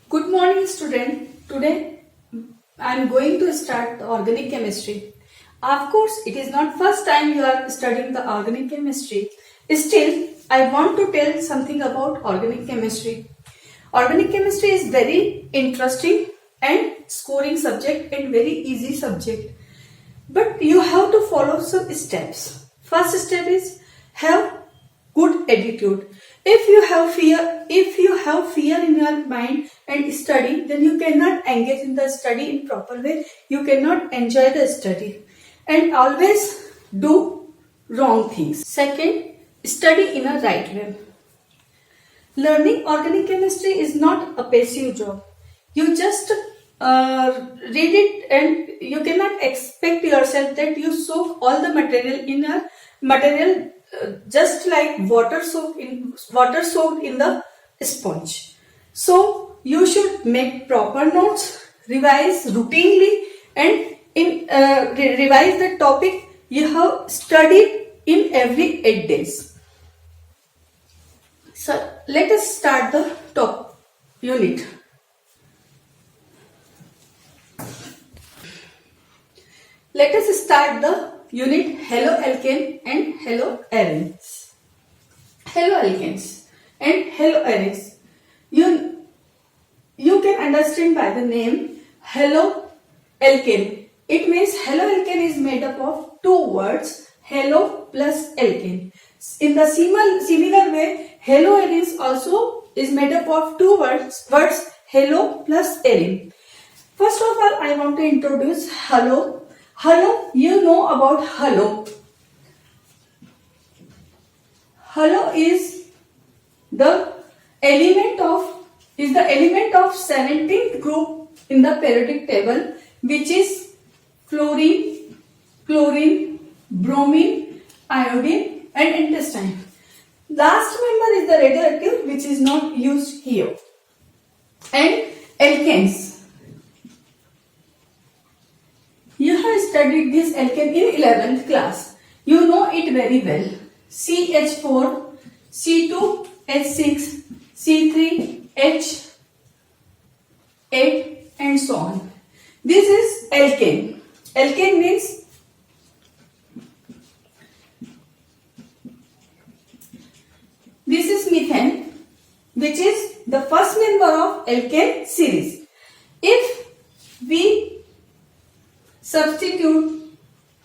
Good morning, student. Today I am going to start the organic chemistry. Of course, it is not first time you are studying the organic chemistry. Still, I want to tell something about organic chemistry. Organic chemistry is very interesting and scoring subject and very easy subject. But you have to follow some steps. First step is have good attitude. If you have fear in your mind and study, then you cannot engage in the study in proper way. You cannot enjoy the study. And always do wrong things. Second, study in a right way. Learning organic chemistry is not a passive job. You just read it and you cannot expect yourself that you soak all the material in a material just like water soaked in the sponge. So you should make proper notes, revise routinely, and revise the topic you have studied in every 8 days. So let us start the top unit. Let us start the unit haloalkane and haloarenes. Haloalkanes and haloarenes. You can understand by the name haloalkane. It means haloalkane is made up of two words, halo plus alkane. In the similar way, haloarenes also is made up of two words halo plus arene. First of all, I want to introduce halo. Halo, you know about halo. Halo is the element of 17th group in the periodic table, which is fluorine, chlorine, bromine, iodine, and intestine. Last member is the radioactive, which is not used here. And alkanes. You have studied this alkane in 11th class. You know it very well. CH4, C2H6, C3H8 and so on. This is alkane. Alkane means this is methane, which is the first member of alkane series. If we substitute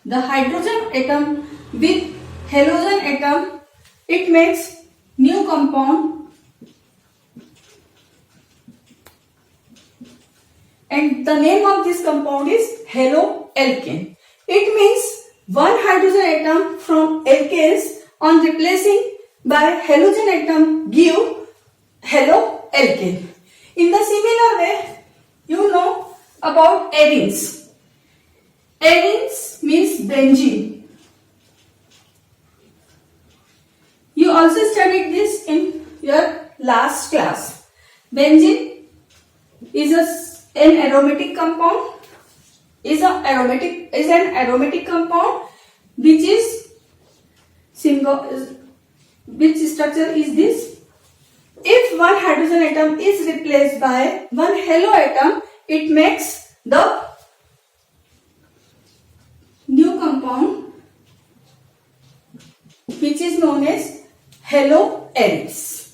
the hydrogen atom with halogen atom, it makes new compound, and the name of this compound is haloalkane. It means one hydrogen atom from alkanes on replacing by halogen atom give haloalkane. In the similar way, you know about arenes. Arenes means benzene. You also studied this in your last class. Benzene is an aromatic compound. Is an aromatic compound which is which structure is this? If one hydrogen atom is replaced by one halo atom, it makes the new compound which is known as haloarenes.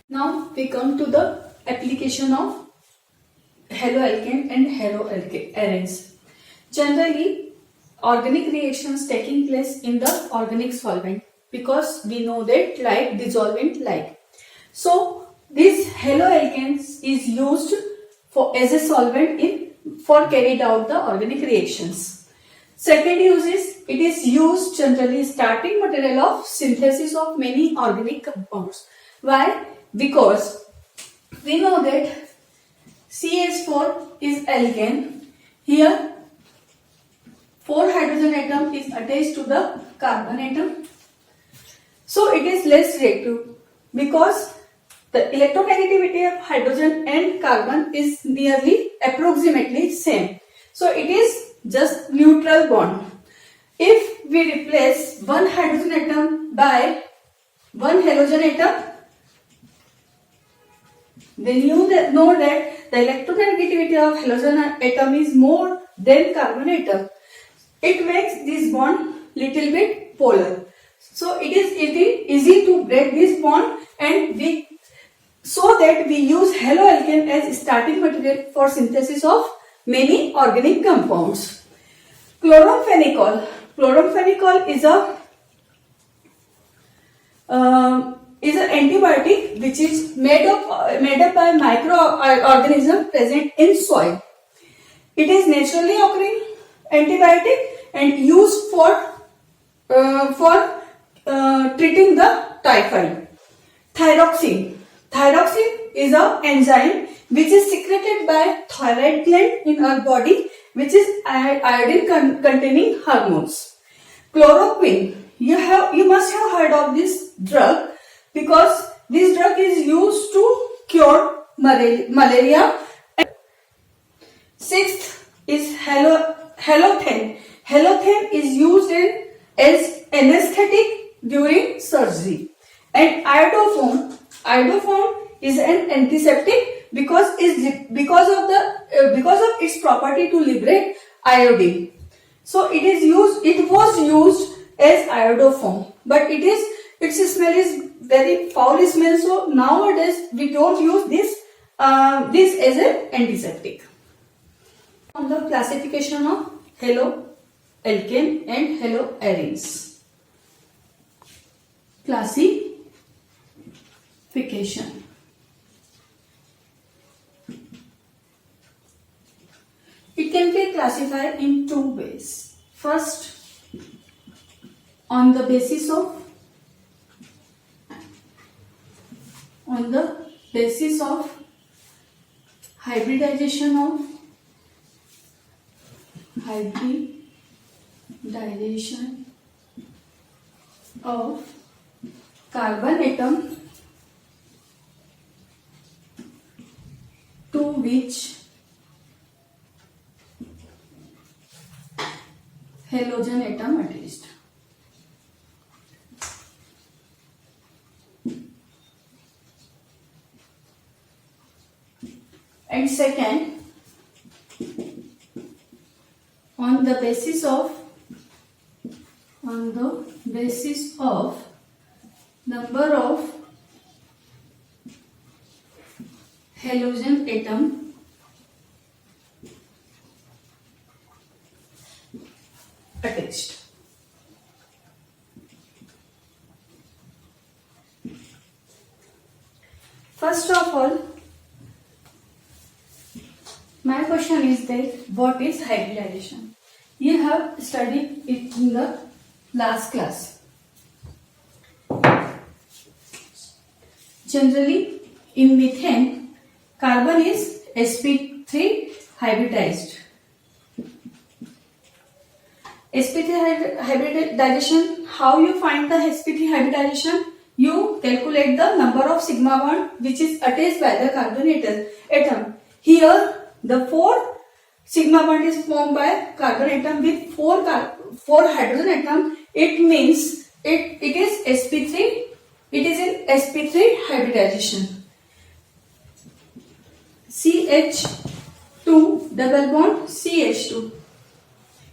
Now we come to the application of haloalkane and haloarenes. Generally, organic reactions taking place in the organic solvent, because we know that light dissolvent light. So this haloalkanes is used as a solvent for carried out the organic reactions. Second use is, it is used generally starting material of synthesis of many organic compounds. Why? Because we know that CH4 is alkane. Here 4 hydrogen atom is attached to the carbon atom. So it is less reactive because the electronegativity of hydrogen and carbon is nearly approximately same. So it is just neutral bond. If we replace one hydrogen atom by one halogen atom, then you know that the electronegativity of halogen atom is more than carbon atom. It makes this bond little bit polar. So it is easy to break this bond, and so that we use haloalkane as starting material for synthesis of many organic compounds. Chloramphenicol. Chloramphenicol is an antibiotic which is made up by microorganisms present in soil. It is naturally occurring antibiotic and used for treating the typhoid. Thyroxine. Thyroxine is an enzyme which is secreted by thyroid gland in our body, which is iodine containing hormones. Chloroquine. You must have heard of this drug because this drug is used to cure malaria. Sixth is halothane. Halothane is used as anesthetic during surgery. And iodophone. Iodophone is an antiseptic because of its property to liberate iodine. So it was used as iodophone, but its smell is very foul smell. So nowadays we don't use this as an antiseptic. On the classification of haloalkane and haloarenes. Classification. It can be classified in two ways. First, on the basis of hybridization of carbon atom to which halogen atom attached. And second, on the basis of number of halogen atom attached. First of all, my question is that what is hybridization? You have studied it in the last class. Generally, in methane, carbon is sp3 hybridized. sp3 hybridization, how you find the sp3 hybridization? You calculate the number of sigma bond which is attached by the carbon atom. Here, the 4 sigma bond is formed by carbon atom with 4 hydrogen atom. It means it is sp3. It is in sp3 hybridization. CH2 double bond CH2.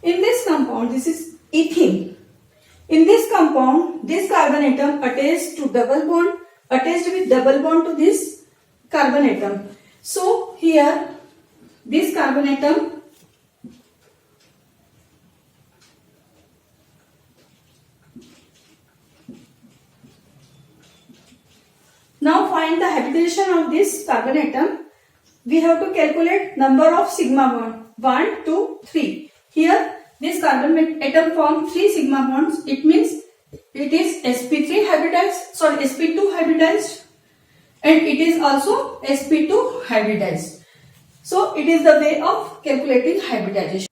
In this compound, this is ethene. In this compound, this carbon atom attached with double bond to this carbon atom. So here, this carbon atom now find the hybridization of this carbon atom. We have to calculate number of sigma bond 1, 2, 3. Here this carbon atom forms 3 sigma bonds. It means it is sp2 hybridized, and it is also sp2 hybridized. So it is the way of calculating hybridization.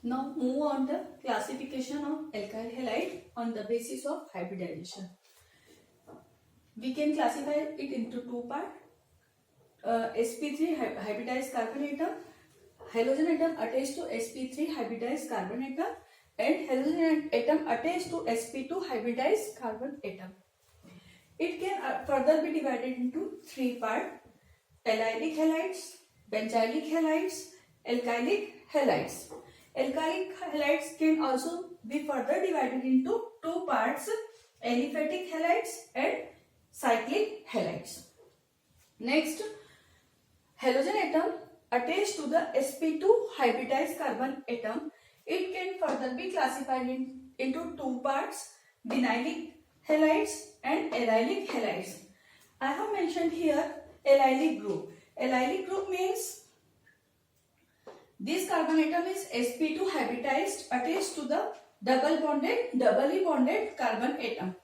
Now move on the classification of alkyl halide on the basis of hybridization. We can classify it into 2 parts. sp3 hybridized carbon atom, halogen atom attached to sp3 hybridized carbon atom, and halogen atom attached to sp2 hybridized carbon atom. It can further be divided into three parts: allylic halides, benzylic halides, alkylic halides. Alkylic halides can also be further divided into two parts: aliphatic halides and cyclic halides. Next, halogen atom attached to the sp2 hybridized carbon atom. It can further be classified into two parts: vinylic halides and allylic halides. I have mentioned here allylic group. Allylic group means this carbon atom is sp2 hybridized attached to the doubly bonded carbon atom,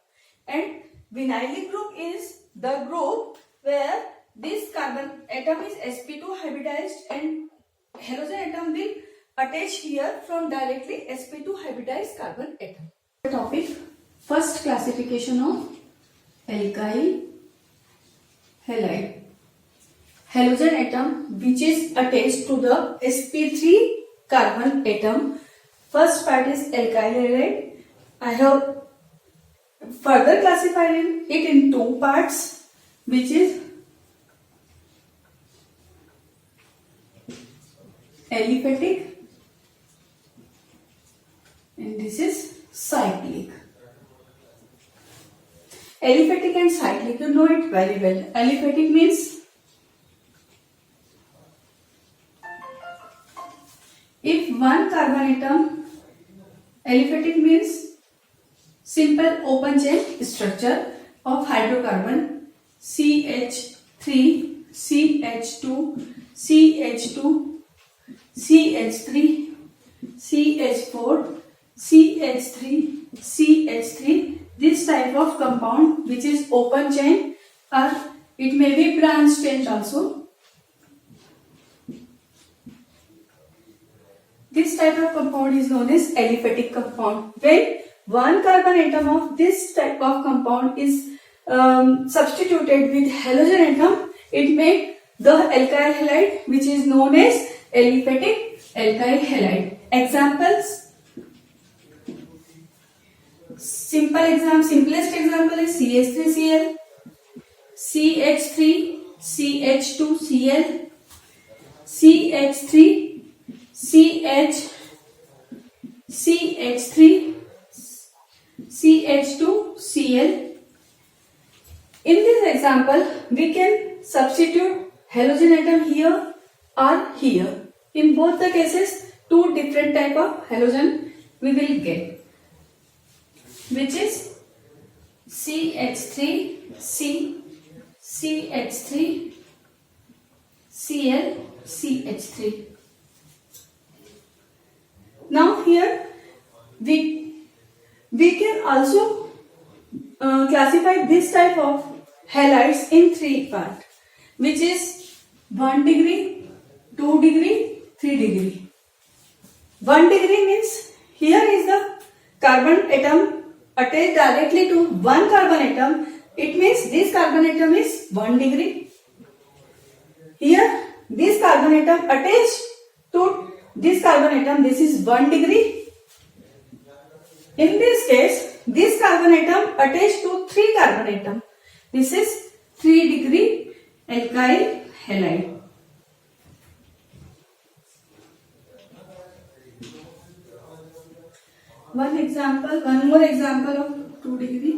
and vinylic group is the group where this carbon atom is sp2 hybridized and halogen atom will attach here from directly sp2 hybridized carbon atom. The topic: first classification of alkyl halide. Halogen atom which is attached to the sp3 carbon atom. First part is alkyl halide. I have further classified it in two parts, which is aliphatic and this is cyclic. Aliphatic and cyclic, you know it very well. Aliphatic means if one carbon atom, aliphatic means simple open chain structure of hydrocarbon CH3, CH2, CH2, CH3, CH4, CH3, CH3. This type of compound which is open chain, or it may be branch chain also. This type of compound is known as aliphatic compound. When one carbon atom of this type of compound is substituted with halogen atom, it makes the alkyl halide which is known as aliphatic alkyl halide. Examples: simplest example is CH3Cl, CH3, CH2Cl, CH3, CH, CH3, CH2Cl. In this example, we can substitute halogen atom here or here. In both the cases, two different type of halogen we will get, which is CH3C, CH3, Cl, CH3. Now here we can also classify this type of halides in three parts, which is 1 degree, 2 degree, 3 degree. 1 degree means here is the carbon atom attached directly to one carbon atom. It means this carbon atom is 1 degree. Here this carbon atom attached to this carbon atom, this is 1 degree. In this case, this carbon atom attached to 3 carbon atom. This is 3 degree alkyl halide. One more example of 2 degree.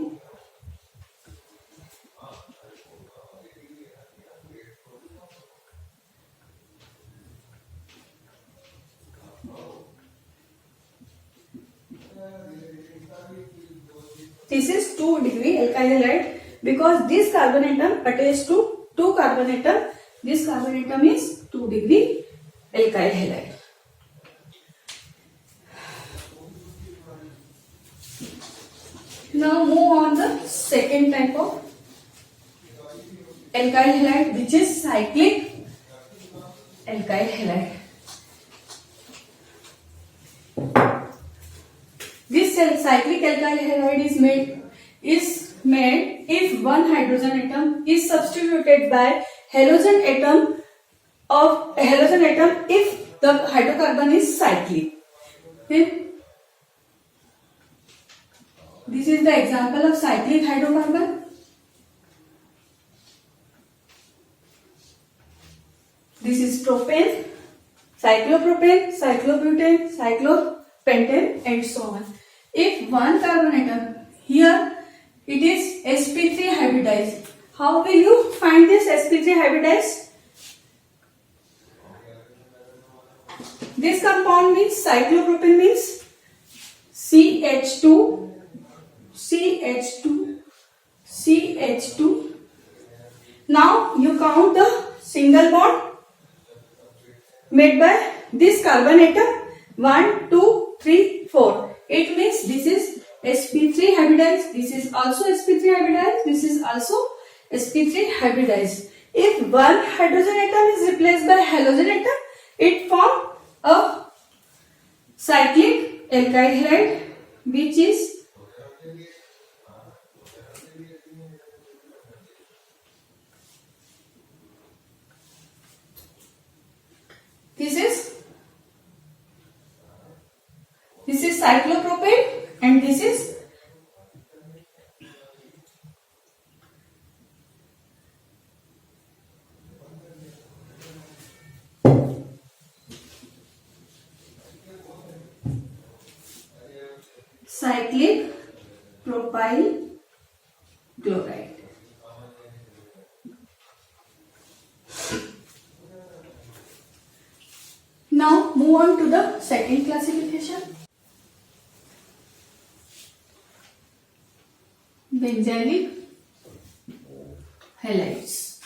This is 2 degree alkyl halide because this carbon atom attached to 2 carbon atom. This carbon atom is 2 degree alkyl halide. Now move on the second type of alkyl halide, which is cyclic alkyl halide. This cyclic alkyl halide is made if one hydrogen atom is substituted by halogen atom if the hydrocarbon is cyclic. Okay? This is the example of cyclic hydrocarbon. This is propane, cyclopropane, cyclobutane, cyclopentane and so on. If one carbon atom, here it is sp3 hybridized. How will you find this sp3 hybridized? This compound means cyclopropane means CH2, CH2, CH2. Now you count the single bond made by this carbon atom 1, 2, 3, 4. It means this is sp3 hybridized, this is also sp3 hybridized, this is also sp3 hybridized. If one hydrogen atom is replaced by halogen atom, it forms a cyclic alkyl halide, which is this is cyclopropane and this is cyclic propyl chloride. Now move on to the second classification. Benzylic halides.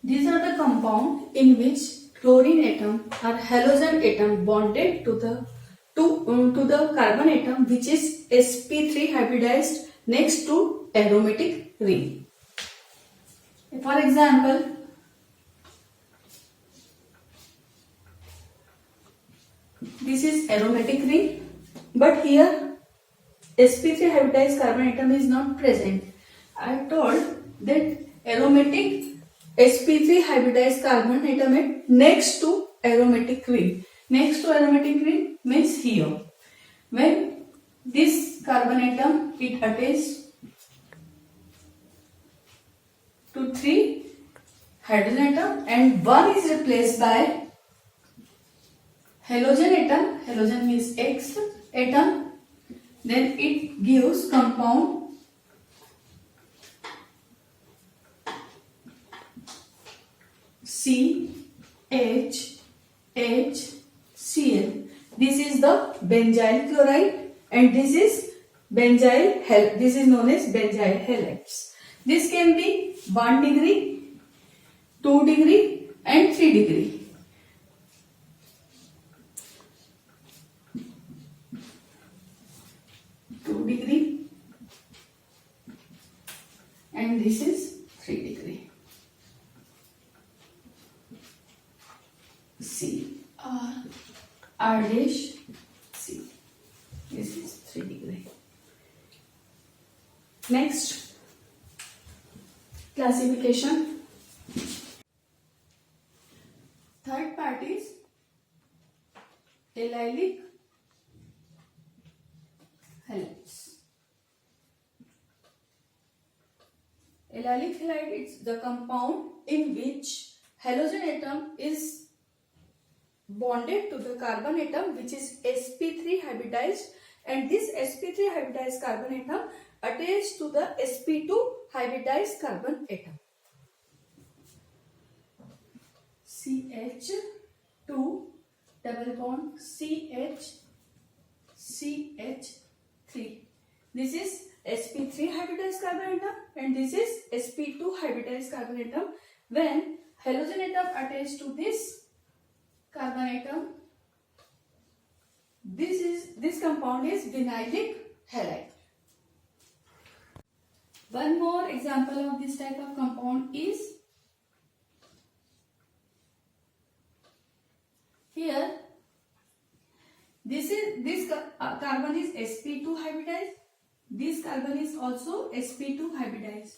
These are the compound in which chlorine atom or halogen atom bonded to the carbon atom, which is sp3 hybridized next to aromatic ring. For example, this is aromatic ring, but here sp3 hybridized carbon atom is not present. I told that aromatic sp3 hybridized carbon atom is next to aromatic ring. Next to aromatic ring means here. When this carbon atom it attaches to 3 hydrogen atom and one is replaced by halogen atom, halogen means X atom, then it gives compound CHHCl. This is the benzyl chloride and this is this is known as benzyl halides. This can be 1 degree, 2 degree and 3 degree. Degree and this is 3 degree. R dash C. This is 3 degree. Next classification. Third part is allylic halides. Allylic halide is the compound in which halogen atom is bonded to the carbon atom, which is sp3 hybridized, and this sp3 hybridized carbon atom attached to the sp2 hybridized carbon atom. CH2 double bond CH3. This is sp3 hybridized carbon atom and this is sp2 hybridized carbon atom. When halogen atom attached to this carbon atom, this compound is vinylic halide. One more example of this type of compound is here. This carbon is sp2 hybridized. This carbon is also sp2 hybridized.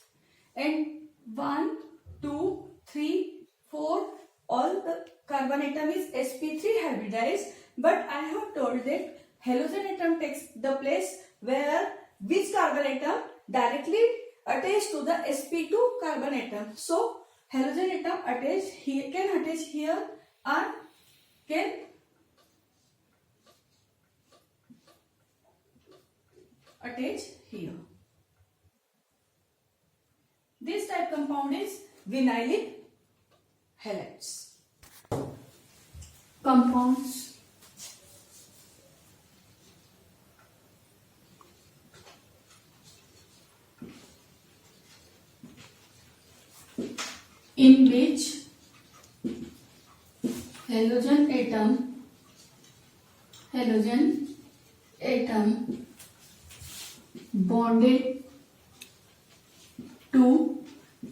And 1, 2, 3, 4, all the carbon atom is sp3 hybridized. But I have told that halogen atom takes the place where which carbon atom directly attached to the sp2 carbon atom. So halogen atom attached here, can attach here or can attach here. This type compound is vinylic halides. Compounds in which halogen atom bonded to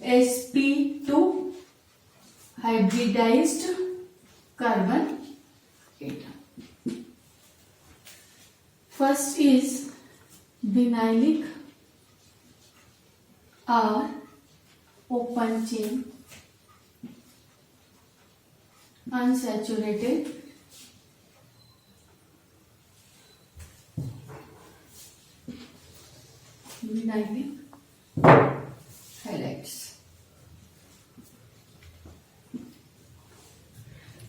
sp2 hybridized carbon atom. First is vinylic or open chain unsaturated vinylic halides.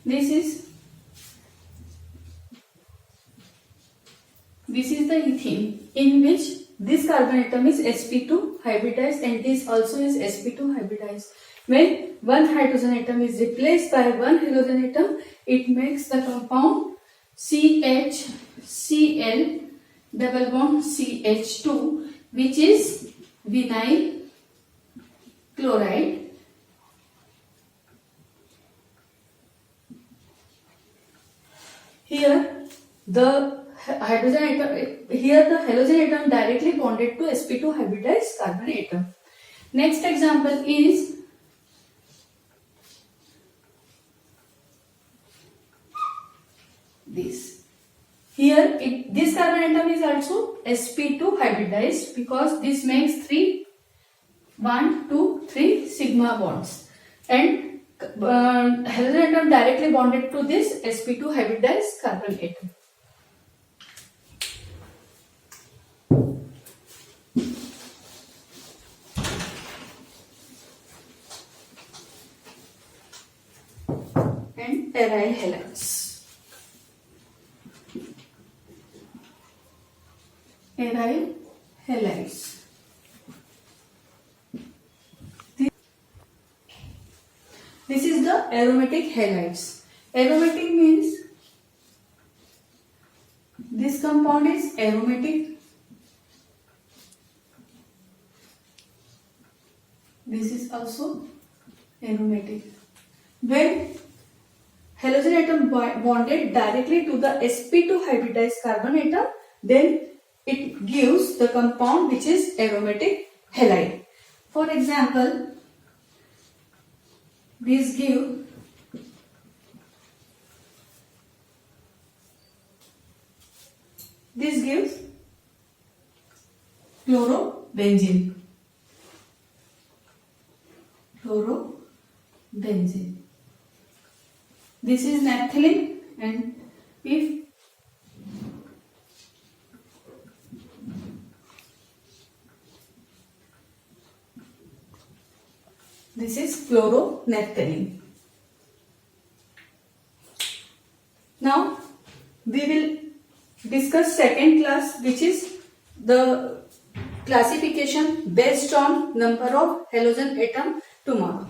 This is the ethene, in which this carbon atom is sp2 hybridized and this also is sp2 hybridized. When one hydrogen atom is replaced by one halogen atom, it makes the compound CHCl double bond CH2, which is vinyl chloride. Here the halogen atom directly bonded to sp2 hybridized carbon atom. Next example is this. Here this carbon atom is also sp2 hybridized because this makes 1, 2, 3 sigma bonds, and halogen atom directly bonded to this sp2 hybridized carbon atom. And aryl halides. Aryl halides. This is the aromatic halides. Aromatic means this compound is aromatic. This is also aromatic. When halogen atom bonded directly to the sp2 hybridized carbon atom, then it gives the compound which is aromatic halide. For example, this gives chlorobenzene. This is naphthalene, and if this is chloronaphthalene. Now we will discuss second class, which is the classification based on number of halogen atom tomorrow.